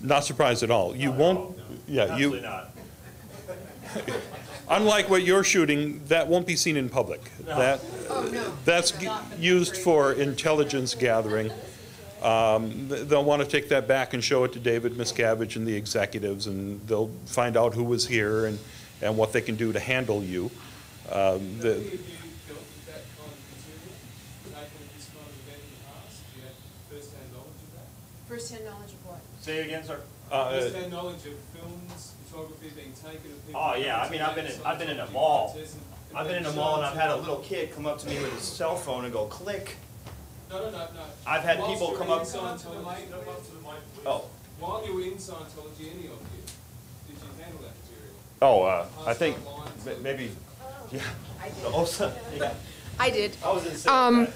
Not surprised at all. You won't. No, yeah, absolutely you. not. Unlike what you're shooting, that won't be seen in public. No. That's used for intelligence gathering. They'll want to take that back and show it to David Miscavige and the executives, and they'll find out who was here and what they can do to handle you. First-hand knowledge of what? Say it again, sir. First-hand knowledge of films, photography being taken of people. Oh yeah, I mean I've been in a mall. I've been in a mall and I've had a little kid come up to me with his cell phone and go click. No. I've had people come up. Oh. While you were in Scientology, any of you, did you handle that material? Oh, I think maybe. Yeah. Yeah. I did. I was in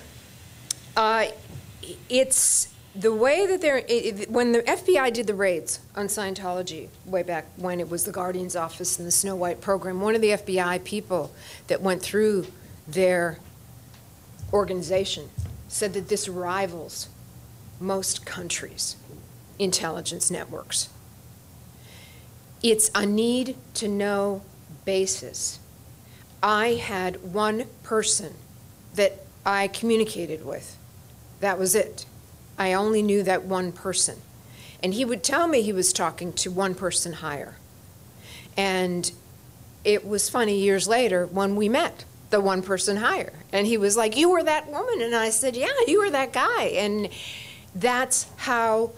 It's the way that when the FBI did the raids on Scientology way back when it was the Guardian's Office and the Snow White program, one of the FBI people that went through their organization said that this rivals most countries' intelligence networks. It's a need to know basis. I had one person that I communicated with. That was it. I only knew that one person. And he would tell me he was talking to one person higher. And it was funny years later when we met, the one person higher. And he was like, "You were that woman?" And I said, "Yeah, you were that guy." And that's how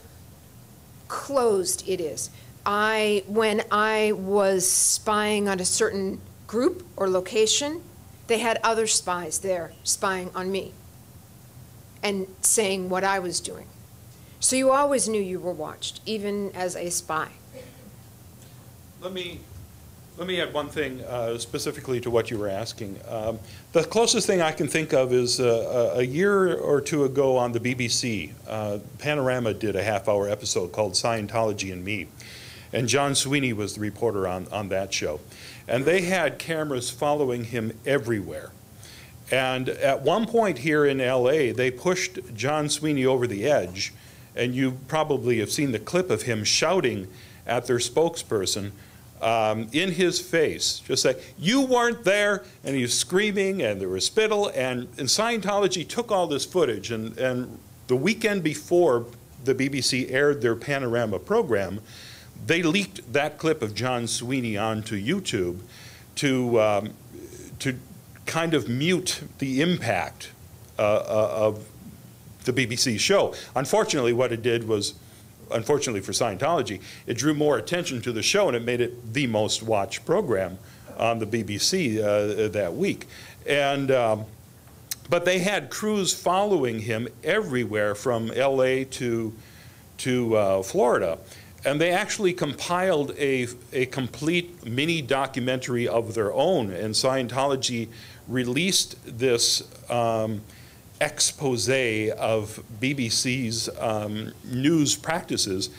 closed it is. When I was spying on a certain group or location, they had other spies there spying on me and saying what I was doing. So you always knew you were watched, even as a spy. Let me add one thing specifically to what you were asking. The closest thing I can think of is a year or two ago on the BBC, Panorama did a half-hour episode called Scientology and Me. And John Sweeney was the reporter on that show. And they had cameras following him everywhere. And at one point here in LA, they pushed John Sweeney over the edge. And you probably have seen the clip of him shouting at their spokesperson in his face, just like, "You weren't there," and he was screaming, and there was spittle, and Scientology took all this footage, and the weekend before the BBC aired their Panorama program, they leaked that clip of John Sweeney onto YouTube to kind of mute the impact of the BBC show. Unfortunately, what it did was, unfortunately for Scientology, it drew more attention to the show, and it made it the most watched program on the BBC that week. And but they had crews following him everywhere from LA to Florida. And they actually compiled a complete mini documentary of their own, and Scientology released this expose of BBC's news practices.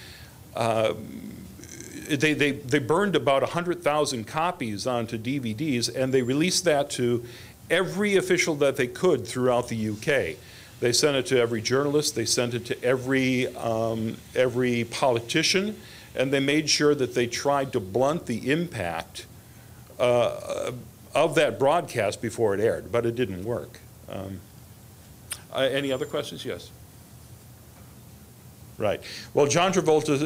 They burned about 100,000 copies onto DVDs, and they released that to every official that they could throughout the UK. They sent it to every journalist, they sent it to every politician, and they made sure that they tried to blunt the impact of that broadcast before it aired, but it didn't work. Any other questions? Yes. Right. Well, John Travolta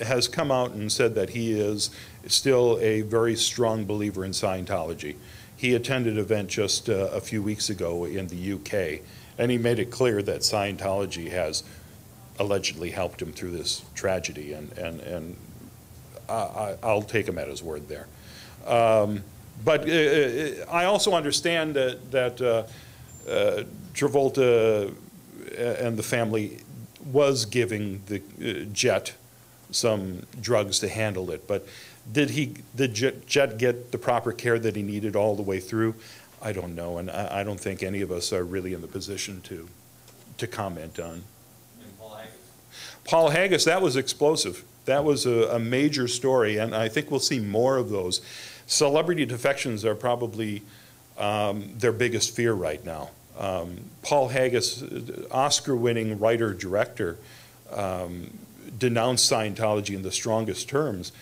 has come out and said that he is still a very strong believer in Scientology. He attended an event just a few weeks ago in the UK, and he made it clear that Scientology has allegedly helped him through this tragedy, and I'll take him at his word there. But I also understand that Travolta and the family was giving the Jet some drugs to handle it, but did Jet get the proper care that he needed all the way through? I don't know, and I don't think any of us are really in the position to comment on. And Paul Haggis? Paul Haggis, that was explosive. That was a major story, and I think we'll see more of those. Celebrity defections are probably their biggest fear right now. Paul Haggis, Oscar-winning writer-director, denounced Scientology in the strongest terms,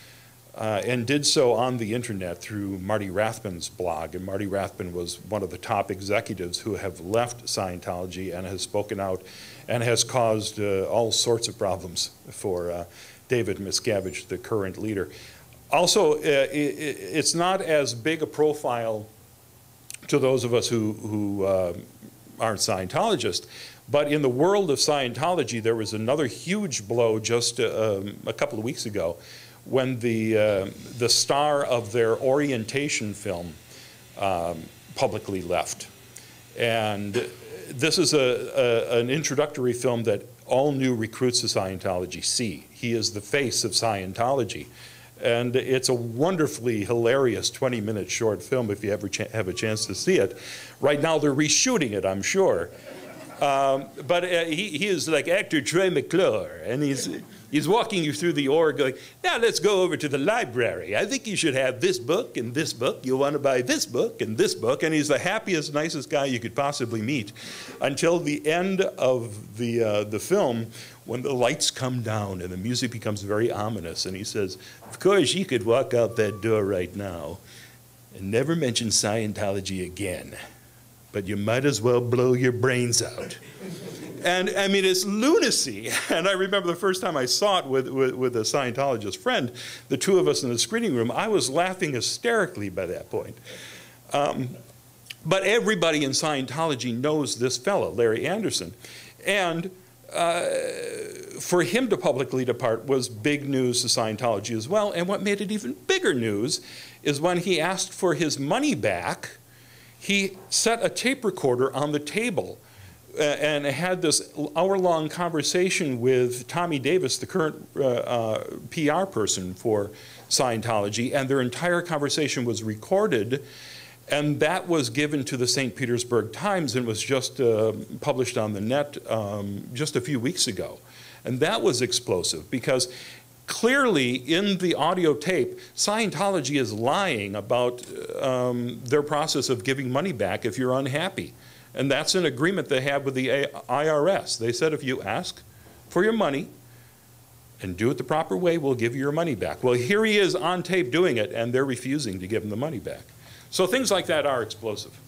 and did so on the internet through Marty Rathman's blog. And Marty Rathman was one of the top executives who have left Scientology and has spoken out and has caused all sorts of problems for David Miscavige, the current leader. Also, it's not as big a profile to those of us who aren't Scientologists, but in the world of Scientology, there was another huge blow just a couple of weeks ago when the star of their orientation film publicly left. And this is an introductory film that all new recruits to Scientology see. He is the face of Scientology. And it's a wonderfully hilarious 20-minute short film if you ever have a chance to see it. Right now they're reshooting it, I'm sure. But he is like actor Troy McClure, and he's walking you through the org going, now let's go over to the library. I think you should have this book and this book. You'll want to buy this book and this book. And he's the happiest, nicest guy you could possibly meet until the end of the film, when the lights come down and the music becomes very ominous. And he says, of course, you could walk out that door right now and never mention Scientology again, but you might as well blow your brains out. And I mean, it's lunacy. And I remember the first time I saw it with a Scientologist friend, the two of us in the screening room, I was laughing hysterically by that point. But everybody in Scientology knows this fellow, Larry Anderson. And for him to publicly depart was big news to Scientology as well. And what made it even bigger news is when he asked for his money back, he set a tape recorder on the table and had this hour-long conversation with Tommy Davis, the current PR person for Scientology, and their entire conversation was recorded, and that was given to the St. Petersburg Times and was just published on the net just a few weeks ago. And that was explosive because clearly in the audio tape, Scientology is lying about their process of giving money back if you're unhappy. And that's an agreement they have with the IRS. They said if you ask for your money and do it the proper way, we'll give you your money back. Well, here he is on tape doing it, and they're refusing to give him the money back. So things like that are explosive.